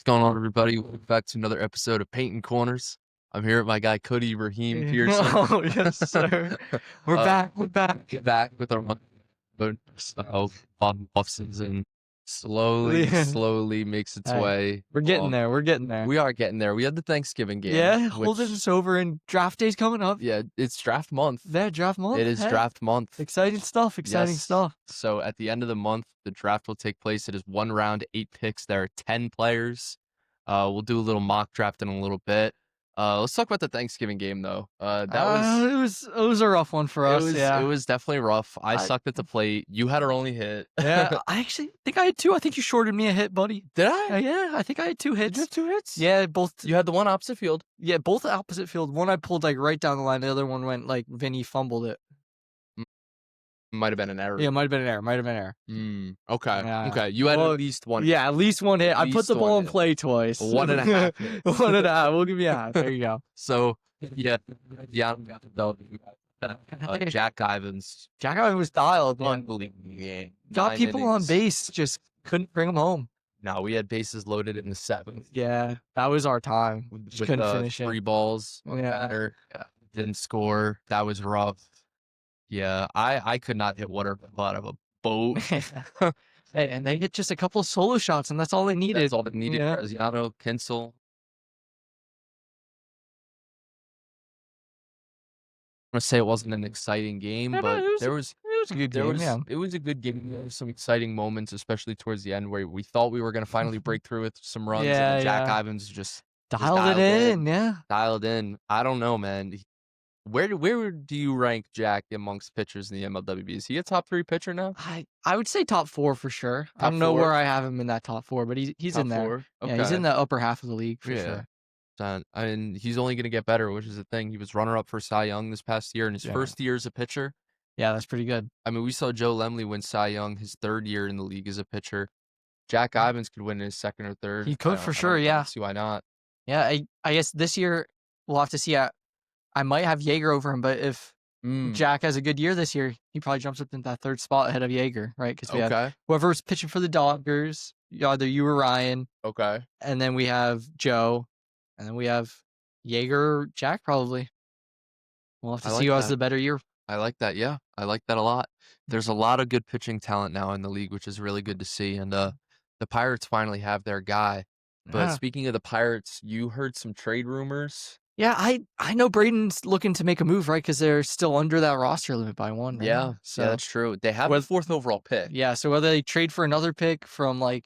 What's going on, everybody? Welcome back to another episode of Paintin Corners. I'm here with my guy Cody Raheem Pearson. Oh, yes, sir. We're back. We're back. Get back with our off season. Slowly makes its way. We're getting there. We're getting there. We are getting there. We had the Thanksgiving game. Yeah, holding us over, and draft day's coming up. Yeah, it's draft month. Yeah, draft month. It is draft month. Exciting stuff. Exciting stuff. So at the end of the month, the draft will take place. It is 1 round, 8 picks. There are 10 players. We'll do a little mock draft in a little bit. Let's talk about the Thanksgiving game, though. It was a rough one for us. It was definitely rough. I sucked at the plate. You had our only hit. Yeah, I actually think I had 2. I think you shorted me a hit, buddy. Did I? Yeah, I think I had 2 hits. Did you have 2 hits? Yeah, both. You had the one opposite field. Yeah, both opposite field. One I pulled like right down the line. The other one went like Vinny fumbled it. Might have been an error. Yeah, might have been an error. Okay. Yeah. Okay. You had at least one. Yeah, at least one hit. I put the ball in play twice. 1.5 hits. 1.5. We'll give you a half. There you go. So, yeah, Jack Ivins. Jack Ivins was dialed. Unbelievable game. Got people on base, just couldn't bring them home. No, we had bases loaded in the 7th. Yeah, that was our time. With couldn't finish 3 balls. Yeah. Didn't score. That was rough. Yeah, I could not hit water out of a boat. Hey, and they hit just a couple of solo shots, and that's all they needed. That's all they needed. Yeah. Graziano, Kinsel. I'm gonna say it wasn't an exciting game, but it was a good game. It was a good game. There were some exciting moments, especially towards the end, where we thought we were gonna finally break through with some runs. Yeah, and Jack Ivins just dialed it in. Yeah, dialed in. I don't know, man. Where do you rank Jack amongst pitchers in the MLWB? Is he a top 3 pitcher now? I would say top 4 for sure. I don't know where I have him in that top 4, but he's in there. Okay. Yeah, he's in the upper half of the league for sure. I mean, he's only going to get better, which is the thing. He was runner-up for Cy Young this past year in his first year as a pitcher. Yeah, that's pretty good. I mean, we saw Joe Lemley win Cy Young his 3rd year in the league as a pitcher. Jack Ivins could win his 2nd or 3rd. He could for sure, yeah. See why not? Yeah, I guess this year we'll have to see. I might have Yeager over him, but if Jack has a good year this year, he probably jumps up in that 3rd spot ahead of Yeager, right? Because we have whoever's pitching for the Dodgers, either you or Ryan. Okay. And then we have Joe, and then we have Yeager or Jack probably. We'll have to see who has the better year. I like that. Yeah, I like that a lot. There's a lot of good pitching talent now in the league, which is really good to see. And the Pirates finally have their guy. But speaking of the Pirates, you heard some trade rumors. Yeah, I know Braden's looking to make a move, right? Because they're still under that roster limit by 1. Right? Yeah, so that's true. They have the 4th overall pick. Yeah, so whether they trade for another pick from I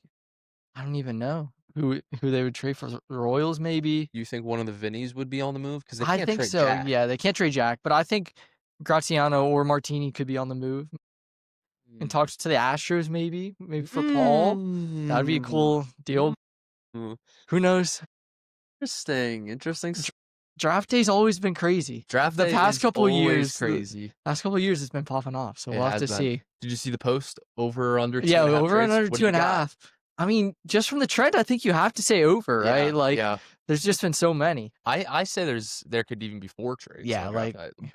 don't even know who they would trade for. The Royals, maybe. You think one of the Vinnies would be on the move? Because I think so. Jack. Yeah, they can't trade Jack, but I think Graziano or Martini could be on the move. And talks to the Astros, maybe for Paul. That'd be a cool deal. Who knows? Interesting. Draft day's always been crazy. The past couple of years, crazy. Last couple of years, it's been popping off. So we'll have to see. Did you see the post over or under? Yeah, over and under 2.5. I mean, just from the trend, I think you have to say over, right? There's just been so many. I say there could even be 4 trades. Yeah,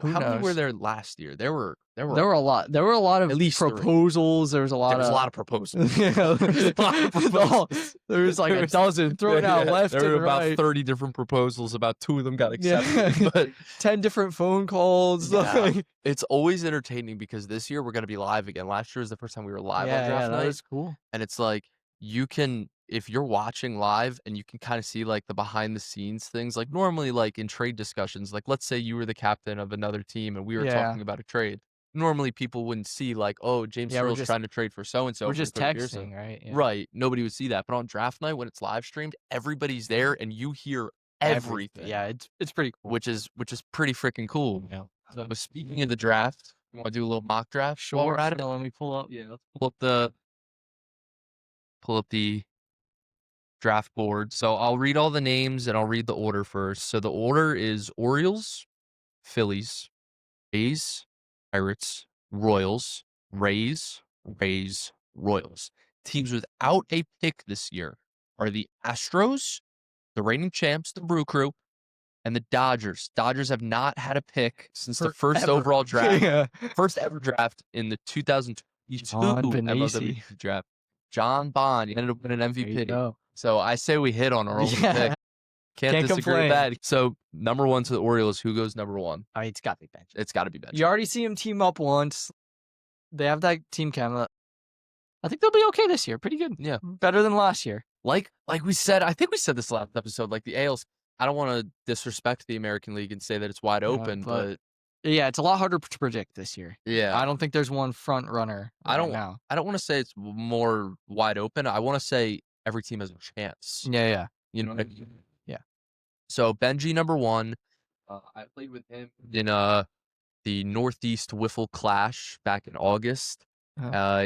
how many were there last year? There were a lot. There were a lot of at least proposals. 3. There was a lot of proposals. There was like a dozen thrown out left. There were about 30 different proposals. About 2 of them got accepted. But 10 different phone calls. Yeah. It's always entertaining because this year we're going to be live again. Last year was the first time we were live on draft night. That was cool. And it's like you can. If you're watching live and you can kind of see the behind the scenes things, normally in trade discussions, let's say you were the captain of another team and we were talking about a trade. Normally people wouldn't see oh, James Earl's trying to trade for so-and-so. We're just texting, right? Yeah. Right. Nobody would see that. But on draft night, when it's live streamed, everybody's there and you hear everything. Yeah, it's pretty cool. Which is pretty freaking cool. Yeah. So speaking of the draft, you want to do a little mock draft? Sure. Let me pull up. Yeah, let's pull up the draft board. So I'll read all the names and I'll read the order first. So the order is Orioles, Phillies, A's, Pirates, Royals, Rays, Royals. Teams without a pick this year are the Astros, the reigning champs, the Brew Crew, and the Dodgers. Dodgers have not had a pick since the first overall draft. First ever draft in the 2022 MLWB draft. John Bond, he ended up winning MVP. So I say we hit on our own pick. Can't disagree with that. So number 1 to the Orioles. Who goes number 1? It's got to be Benji. It's got to be Benji. You already see him team up once. They have that team chem. I think they'll be okay this year. Pretty good. Yeah. Better than last year. Like we said, I think we said this last episode, like the ALs, I don't want to disrespect the American League and say that it's wide open, but yeah, it's a lot harder to predict this year. Yeah. I don't think there's one front runner I don't want to say it's more wide open. I want to say every team has a chance. Yeah. You know what I mean? Yeah. So Benji, number 1. I played with him in the Northeast Wiffle Clash back in August.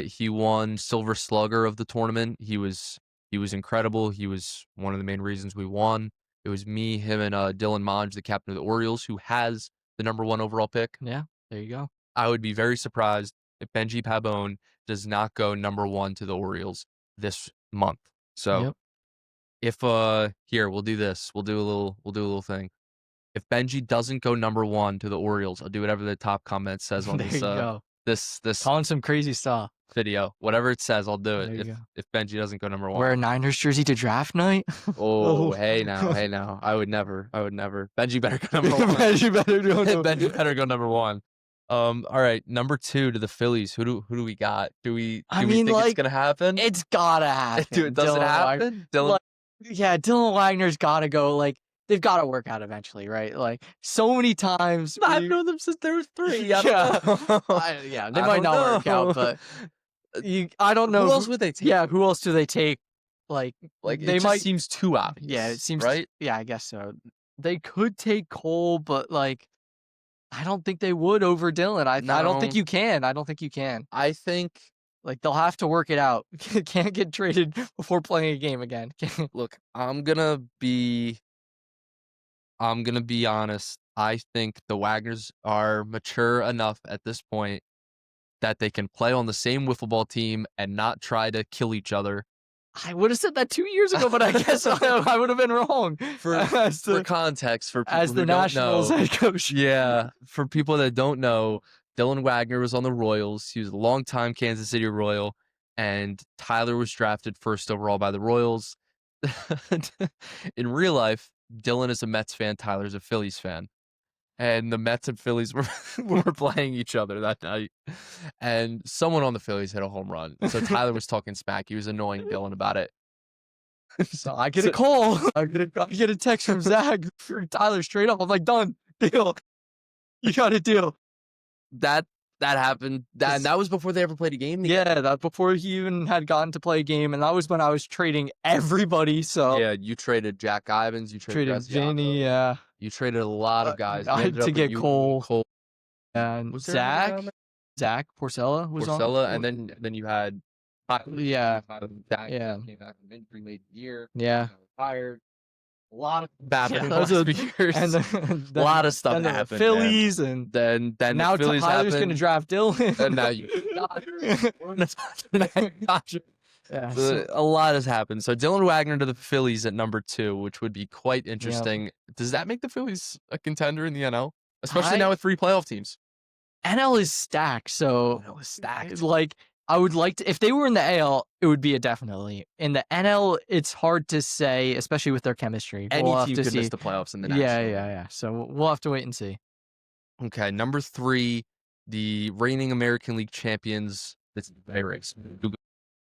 He won Silver Slugger of the tournament. He was incredible. He was one of the main reasons we won. It was me, him, and Dylan Monge, the captain of the Orioles, who has the number 1 overall pick. Yeah, there you go. I would be very surprised if Benji Pabon does not go number 1 to the Orioles this month. So if here, we'll do this. We'll do a little thing. If Benji doesn't go number 1 to the Orioles, I'll do whatever the top comment says on this calling some crazy stuff video. Whatever it says, I'll do it. If Benji doesn't go number 1. Wear a Niners jersey to draft night? Hey now. I would never. Benji better go number 1. Benji better go number 1. All right, number 2 to the Phillies. Who do we got? Do we think it's gonna happen? It's gotta happen. Dude, does it happen? Dylan Wagner's gotta go. Like, they've got to work out eventually, right? Like, so many times. I've known them since they were 3. They might not work out, but I don't know. Who else would they take? Yeah, who else do they take? Like they might. Seems too obvious. Yeah, it seems right. Yeah, I guess so. They could take Cole, but like, I don't think they would over Dylan. I don't think you can. I think like they'll have to work it out. Can't get traded before playing a game again. Look, I'm gonna be honest. I think the Wagners are mature enough at this point that they can play on the same wiffle ball team and not try to kill each other. I would have said that 2 years ago, but I guess I would have been wrong. For context, for people as the who Nationals don't know, head coach. Yeah, for people that don't know, Dylan Wagner was on the Royals. He was a longtime Kansas City Royal, and Tyler was drafted first overall by the Royals. In real life, Dylan is a Mets fan. Tyler's a Phillies fan. And the Mets and Phillies were playing each other that night. And someone on the Phillies hit a home run. So Tyler was talking smack. He was annoying Dylan about it. So I get a call. I get a text from Zach for Tyler straight up. I'm like, done. Deal. You got a deal. That happened. That was before they ever played a game together. Yeah, that's before he even had gotten to play a game. And that was when I was trading everybody. So yeah, you traded Jack Ivins. You traded Vinny. Yeah. You traded a lot of guys. To get Cole. And Zach Porcella was on. And then you had Zach came back from injury late in the year. Yeah. Retired. A lot of bad years. And a lot of stuff happened. The Phillies, and then now the Phillies Tyler's going to draft Dylan. And now you. A lot has happened. So Dylan Wagner to the Phillies at number 2, which would be quite interesting. Yep. Does that make the Phillies a contender in the NL? Especially now with 3 playoff teams. NL is stacked, so like I would like to. If they were in the AL, it would be a definitely. In the NL, it's hard to say, especially with their chemistry. Any team could miss the playoffs in the National. Yeah. So we'll have to wait and see. Okay, number 3, the reigning American League champions. That's the Pirates.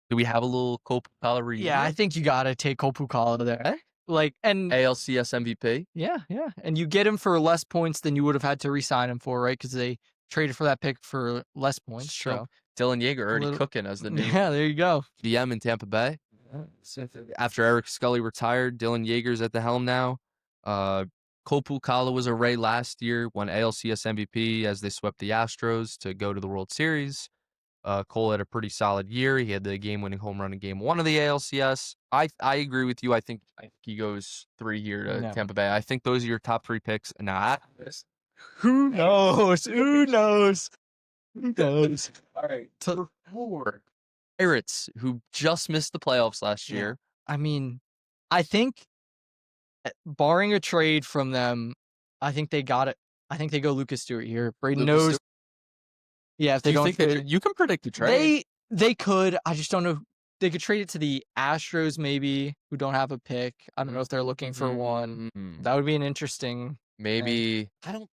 Do we have a little Cole Pucala reunion? Yeah, I think you gotta take Cole Pucala there. Like, and ALCS MVP. Yeah, and you get him for less points than you would have had to re-sign him for, right? Because they traded for that pick for less points. Sure. So Dylan Yeager already cooking as the new there you go. GM in Tampa Bay. After Eric Scully retired, Dylan Yeager's at the helm now. Cole Pucala was a Ray last year, won ALCS MVP as they swept the Astros to go to the World Series. Cole had a pretty solid year. He had the game-winning home run in Game 1 of the ALCS. I agree with you. I think he goes 3 here to Tampa Bay. I think those are your top 3 picks. Now, who knows? Who knows? All right. To 4. Pirates, who just missed the playoffs last year. I mean, I think, barring a trade from them, I think they got it. I think they go Lucas Stewart here. Braden knows. Yeah, if they don't, you can predict the trade. They could. I just don't know. they could trade it to the Astros maybe, who don't have a pick. I don't know if they're looking for one. That would be an interesting maybe. thing. I don't.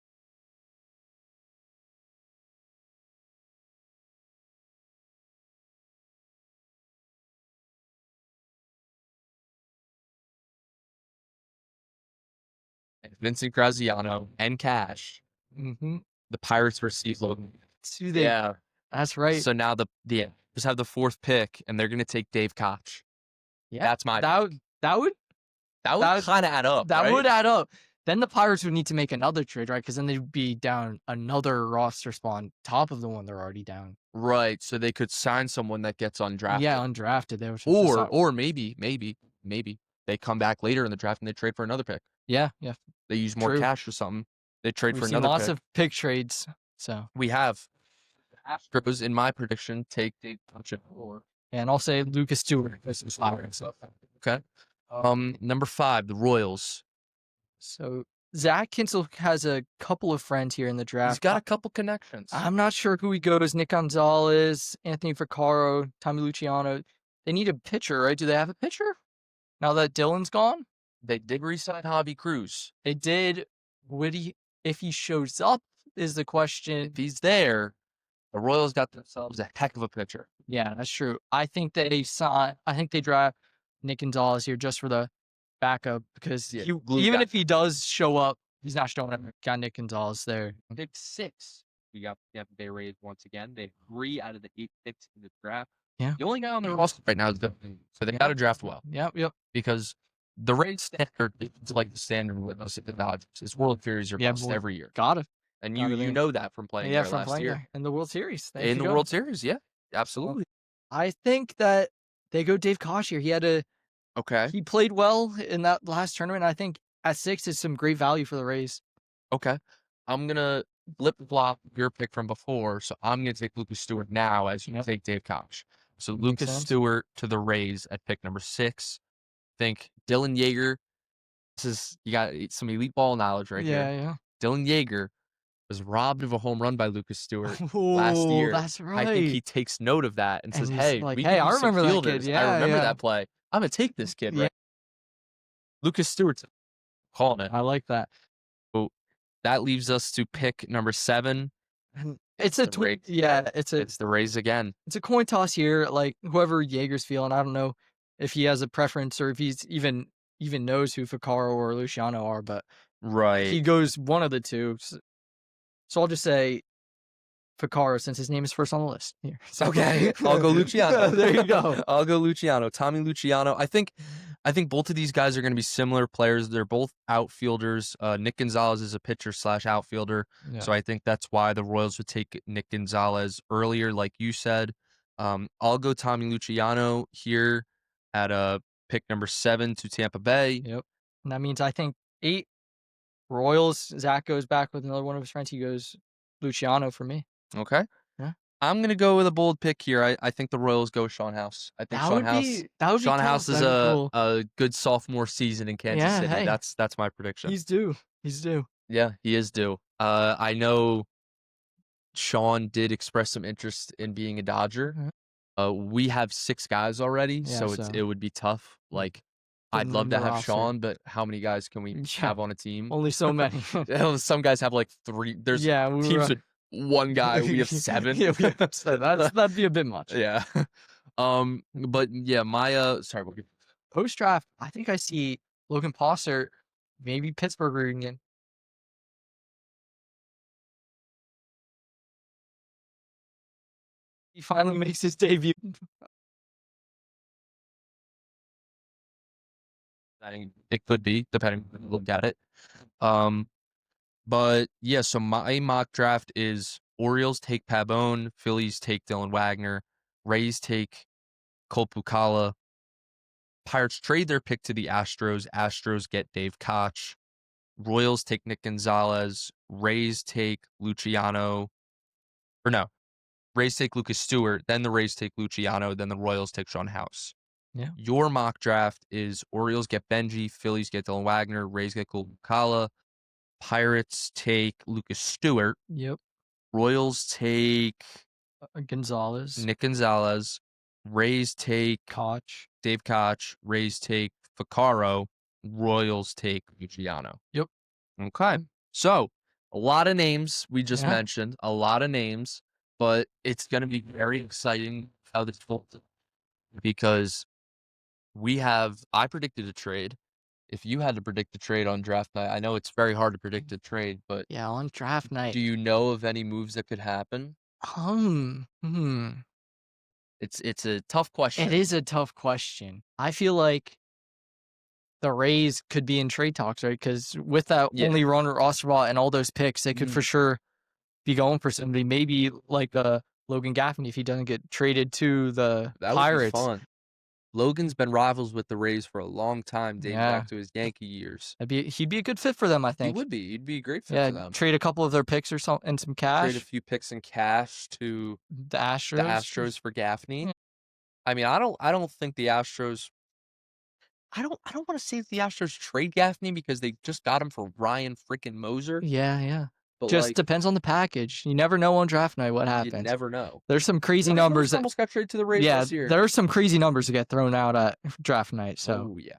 Vincent Graziano and cash. The Pirates receive Logan. Yeah, that's right. So now just have the 4th pick, and they're gonna take Dave Koch. Yeah, that's my. That would kind of add up. That right? would add up. Then the Pirates would need to make another trade, right? Because then they'd be down another roster spot on top of the one they're already down. Right. So they could sign someone that gets undrafted. Yeah, undrafted. They or maybe they come back later in the draft and they trade for another pick. Yeah. They use more cash or something. They trade for another lots pick. of pick trades. So we have Astros, in my prediction, take Dave Koch at 4. And I'll say Lucas Stewart. Okay. Number 5, the Royals. So Zach Kinsel has a couple of friends here in the draft. He's got a couple connections. I'm not sure who he goes. Nick Gonzalez, Anthony Vaccaro, Tommy Luciano. They need a pitcher, right? Do they have a pitcher now that Dylan's gone? They did re-sign Javi Cruz. They did. If he shows up, is the question. If he's there, the Royals got themselves a heck of a pitcher. Yeah, that's true. I think they draft Nick Gonzalez here just for the backup because even if he does show up, he's not showing up. Got Nick Gonzalez there. They have 6. We got Bay Rays once again. They have 3 out of the 8 picks in the draft. Yeah. The only guy on the roster right now is Dylan. So they got to draft well. Yep. Because the Rays standard is like the standard with us at the Dodgers. It's World Series or bust every year. Got it. And you know that from playing there last year. In the World Series. In the World Series, yeah. Absolutely. I think that they go Dave Koch here. He played well in that last tournament. I think at 6 is some great value for the Rays. Okay. I'm going to flip-flop your pick from before, so I'm going to take Lucas Stewart now as you take Dave Koch. So Lucas Stewart to the Rays at pick number 6. Think Dylan Yeager. You got some elite ball knowledge right here. Yeah. Dylan Yeager was robbed of a home run by Lucas Stewart last year. That's right. I think he takes note of that and says, "Hey, I remember that kid. Yeah, I remember that play. I'm gonna take this kid." Right? Lucas Stewart's calling it. I like that. So that leaves us to pick number 7. It's the Rays again. It's a coin toss here. Like whoever Yeager's feeling, I don't know if he has a preference or if he's even knows who Vaccaro or Luciano are, but he goes one of the two. So I'll just say Vaccaro since his name is first on the list here. So. Okay, I'll go Luciano. There you go. I'll go Luciano. Tommy Luciano. I think both of these guys are going to be similar players. They're both outfielders. Nick Gonzalez is a pitcher / outfielder. Yeah. So I think that's why the Royals would take Nick Gonzalez earlier, like you said. I'll go Tommy Luciano here at pick number 7 to Tampa Bay. Yep. And that means I think 8 Royals. Zach goes back with another one of his friends. He goes Luciano for me. Okay. Yeah. I'm gonna go with a bold pick here. I think the Royals go Sean House. I think Sean House is a good sophomore season in Kansas City. Hey. That's my prediction. He's due. Yeah, he is due. I know Sean did express some interest in being a Dodger. We have 6 guys already, so it would be tough. Like I'd love to have Sean, but how many guys can we have on a team? Only so many. Some guys have like 3. There's teams with 1 guy. We have 7. That'd be a bit much. Yeah. But yeah, my sorry. Post draft, I think I see Logan Posser, maybe Pittsburgh reunion. He finally makes his debut. It could be, depending on how you look at it. But yeah, so my mock draft is Orioles take Pabon, Phillies take Dylan Wagner, Rays take Cole Pucala, Pirates trade their pick to the Astros. Astros get Dave Koch. Royals take Nick Gonzalez. Rays take Luciano. Or no, Rays take Lucas Stewart. Then the Rays take Luciano. Then the Royals take Sean House. Yeah. Your mock draft is Orioles get Benji, Phillies get Dylan Wagner, Rays get Cole Pucala, Pirates take Lucas Stewart. Yep. Royals take Gonzalez. Nick Gonzalez. Rays take Koch. Dave Koch. Rays take Vaccaro. Royals take Luciano. Yep. Okay. So a lot of names we just Yeah. mentioned, a lot of names, but it's going to be very exciting how this folds because I predicted a trade. If you had to predict a trade on draft night, I know it's very hard to predict a trade, but Yeah, on draft night. do you know of any moves that could happen? It's a tough question. It is a tough question. I feel like the Rays could be in trade talks, right? Because with that only runner Osterwald and all those picks, they could for sure be going for somebody. Maybe like Logan Gaffney if he doesn't get traded to the Pirates. Would be fun. Logan's been rivals with the Rays for a long time, dating back to his Yankee years. He'd be a good fit for them, I think. He would be. He'd be a great fit for them. Trade a couple of their picks or something and some cash. Trade a few picks and cash to the Astros for Gaffney. I mean, I don't think the Astros. I don't want to say the Astros trade Gaffney because they just got him for Ryan freaking Moser. Yeah. But just depends on the package. You never know on draft night what happens. You never know. There's some crazy numbers. Almost got traded to the Rays this year. There are some crazy numbers to get thrown out at draft night. So yeah.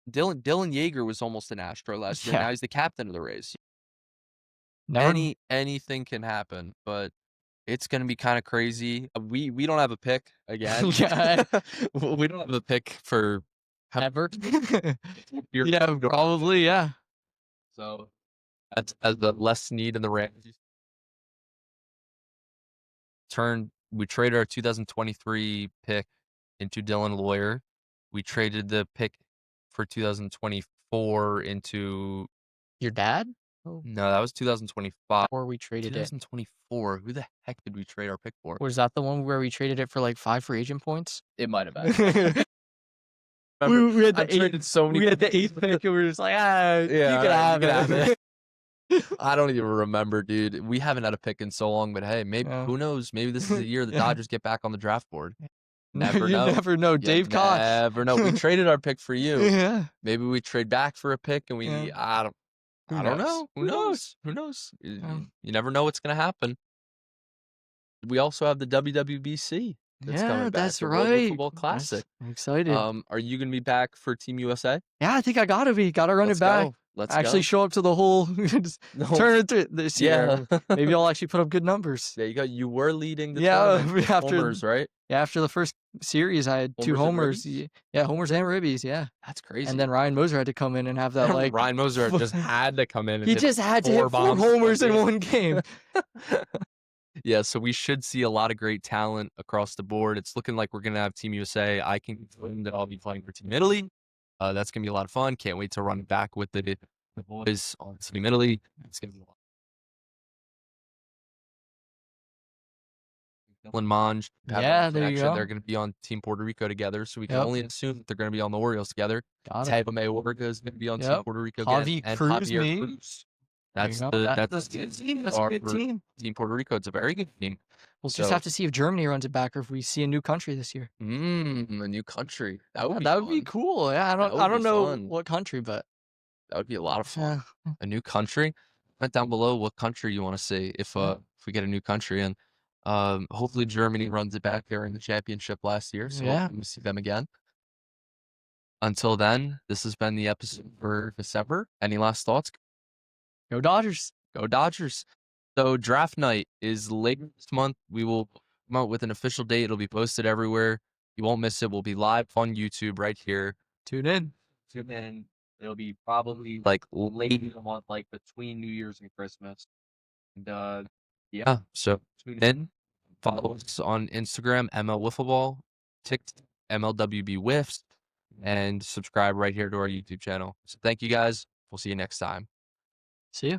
Dylan Yeager was almost an Astro last year. Now he's the captain of the Rays. Anything can happen, but it's gonna be kind of crazy. We don't have a pick again. We don't have a pick for ever. Yeah, probably. Yeah. So that's as the less need in the Rams. We traded our 2023 pick into Dylan Lawyer. We traded the pick for 2024 into your dad. No, that was 2025. Or we traded 2024. Who the heck did we trade our pick for? Was that the one where we traded it for like 5 free agent points? It might have been. We had traded so many. We had the 8th pick, and we were just like, you can have it. I don't even remember, dude. We haven't had a pick in so long, but hey, maybe who knows? Maybe this is the year the Dodgers get back on the draft board. Never know. Never know. Dave Koch. Never know. We traded our pick for you. Yeah. Maybe we trade back for a pick, and I don't know. Who knows? You never know what's gonna happen. We also have the WWBC. That's coming back. That's the right. World Football Classic. I'm excited. Are you gonna be back for Team USA? Yeah, I think I gotta be. Gotta run it back. Let's actually show up to the whole turn it to this year. Maybe I'll actually put up good numbers. There you go. You were leading the tournament. After homers, right? Yeah, after the first series, I had 2 homers. Yeah, homers and ribbies. Yeah, that's crazy. And then Ryan Moser had to come in and have that like Ryan Moser just had to come in. And he just had to hit 4 homers in one game. Yeah, so we should see a lot of great talent across the board. It's looking like we're gonna have Team USA. I can confirm that I'll be playing for Team Italy. That's gonna be a lot of fun. Can't wait to run back with the boys on Team Italy. It's gonna be a lot. Dylan Monge, there you go. They're gonna be on Team Puerto Rico together, so we can only assume that they're gonna be on the Orioles together. Taiba Orga is gonna be on Team Puerto Rico again, and Javier Cruz. That's a good team. That's a good team. Team Puerto Rico. It's a very good team. We'll just have to see if Germany runs it back or if we see a new country this year. A new country. That would be cool. Yeah, I don't know what country, but that would be a lot of fun. A new country. Comment down below what country you want to see if we get a new country, and hopefully Germany runs it back there in the championship last year. So we'll see them again. Until then, this has been the episode for December. Any last thoughts? Go Dodgers. Go Dodgers. So draft night is later this month. We will come out with an official date. It'll be posted everywhere. You won't miss it. We'll be live on YouTube right here. Tune in. It'll be probably like late in the month, like between New Year's and Christmas. And so tune in. Follow us on Instagram, MLWiffleball, TikTok, MLWB Whiffs, and subscribe right here to our YouTube channel. So thank you guys. We'll see you next time. See ya.